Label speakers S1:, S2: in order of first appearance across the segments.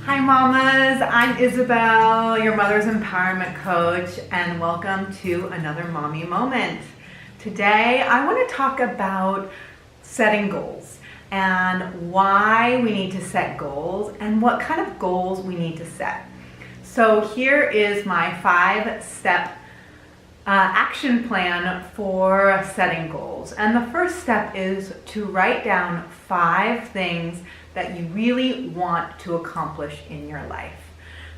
S1: Hi mamas, I'm Isabel, your mother's empowerment coach, and welcome to another mommy moment. Today I want to talk about setting goals and why we need to set goals and what kind of goals we need to set. So here is my 5-step action plan for setting goals. And the first step is to write down 5 things that you really want to accomplish in your life.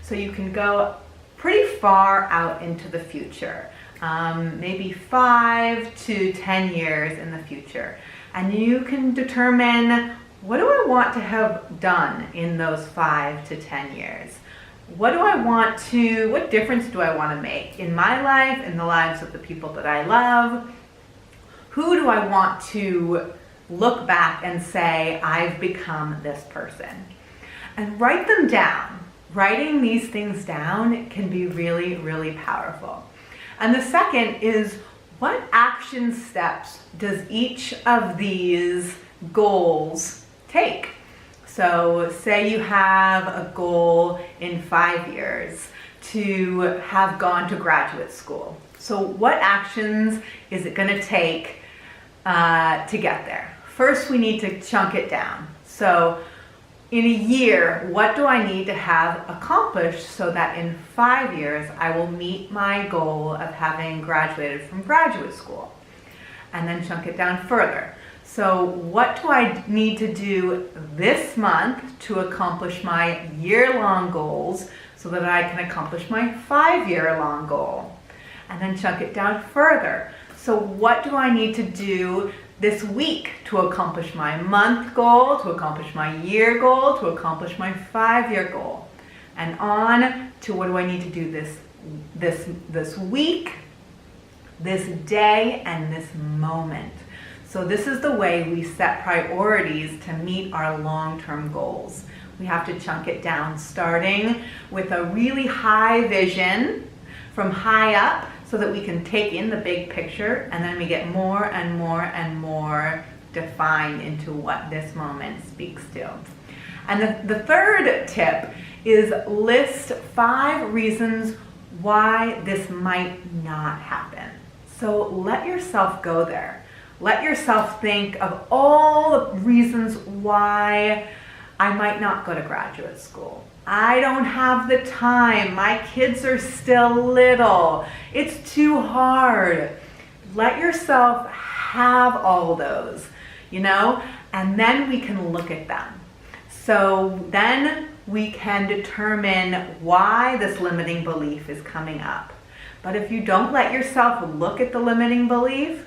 S1: So you can go pretty far out into the future, maybe 5 to 10 years in the future. And you can determine, what do I want to have done in those 5 to 10 years? What difference do I want to make in my life, in the lives of the people that I love? Who do I want to look back and say, I've become this person? And write them down. Writing these things down can be really, really powerful. And the second is, what action steps does each of these goals take? So say you have a goal in 5 years to have gone to graduate school. So what actions is it going to take to get there? First, we need to chunk it down. So in a year, what do I need to have accomplished so that in 5 years I will meet my goal of having graduated from graduate school? And then chunk it down further. So what do I need to do this month to accomplish my year-long goals so that I can accomplish my 5-year-long goal? And then chunk it down further. So what do I need to do this week to accomplish my month goal, to accomplish my year goal, to accomplish my 5-year goal? And on to, what do I need to do this week, this day, and this moment? So this is the way we set priorities to meet our long-term goals. We have to chunk it down, starting with a really high vision from high up so that we can take in the big picture, and then we get more and more and more defined into what this moment speaks to. And the third tip is list 5 reasons why this might not happen. So let yourself go there. Let yourself think of all the reasons why I might not go to graduate school. I don't have the time. My kids are still little. It's too hard. Let yourself have all those, and then we can look at them. So then we can determine why this limiting belief is coming up. But if you don't let yourself look at the limiting belief,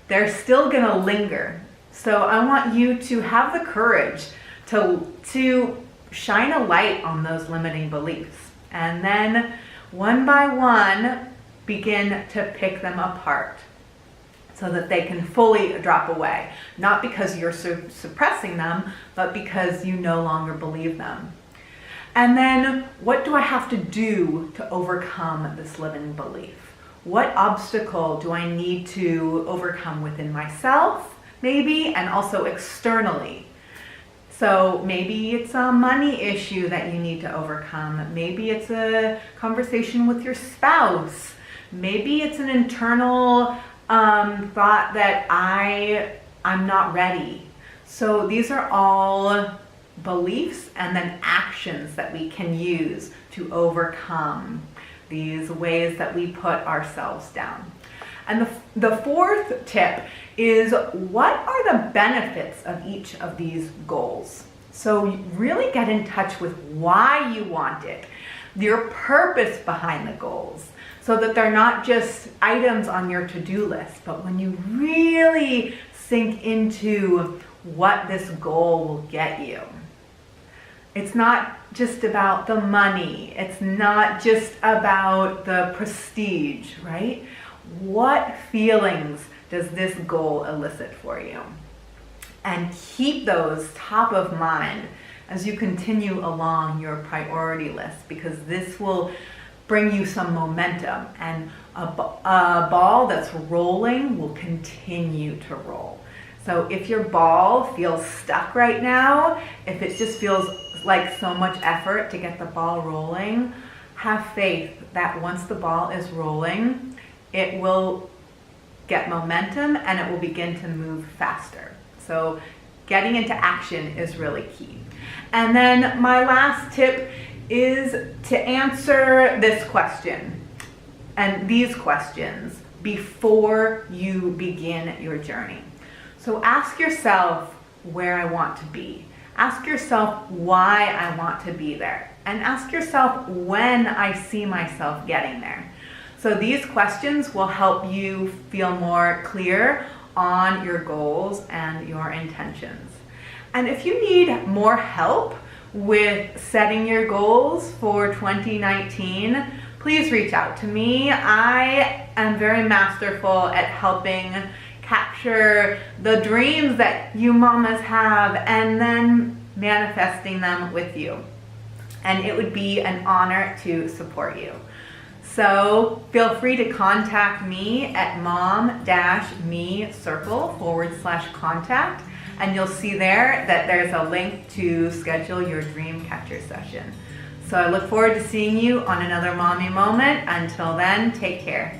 S1: they're still going to linger. So I want you to have the courage to shine a light on those limiting beliefs. And then one by one, begin to pick them apart so that they can fully drop away. Not because you're suppressing them, but because you no longer believe them. And then, what do I have to do to overcome this limiting belief? What obstacle do I need to overcome within myself, maybe, and also externally? So maybe it's a money issue that you need to overcome. Maybe it's a conversation with your spouse. Maybe it's an internal thought that I'm not ready. So these are all beliefs and then actions that we can use to overcome these ways that we put ourselves down. And the fourth tip is, what are the benefits of each of these goals? So really get in touch with why you want it, your purpose behind the goals, so that they're not just items on your to-do list, but when you really sink into what this goal will get you. It's not just about the money. It's not just about the prestige, right? What feelings does this goal elicit for you? And keep those top of mind as you continue along your priority list, because this will bring you some momentum, and a ball that's rolling will continue to roll. So if your ball feels stuck right now, if it just feels like so much effort to get the ball rolling, have faith that once the ball is rolling, it will get momentum and it will begin to move faster. So getting into action is really key. And then my last tip is to answer this question and these questions before you begin your journey. So ask yourself where I want to be. Ask yourself why I want to be there. And ask yourself when I see myself getting there. So these questions will help you feel more clear on your goals and your intentions. And if you need more help with setting your goals for 2019, please reach out to me. I am very masterful at helping capture the dreams that you mamas have and then manifesting them with you. And it would be an honor to support you. So feel free to contact me at mom-me-circle/contact, and you'll see there that there's a link to schedule your dream catcher session. So I look forward to seeing you on another Mommy Moment. Until then, take care.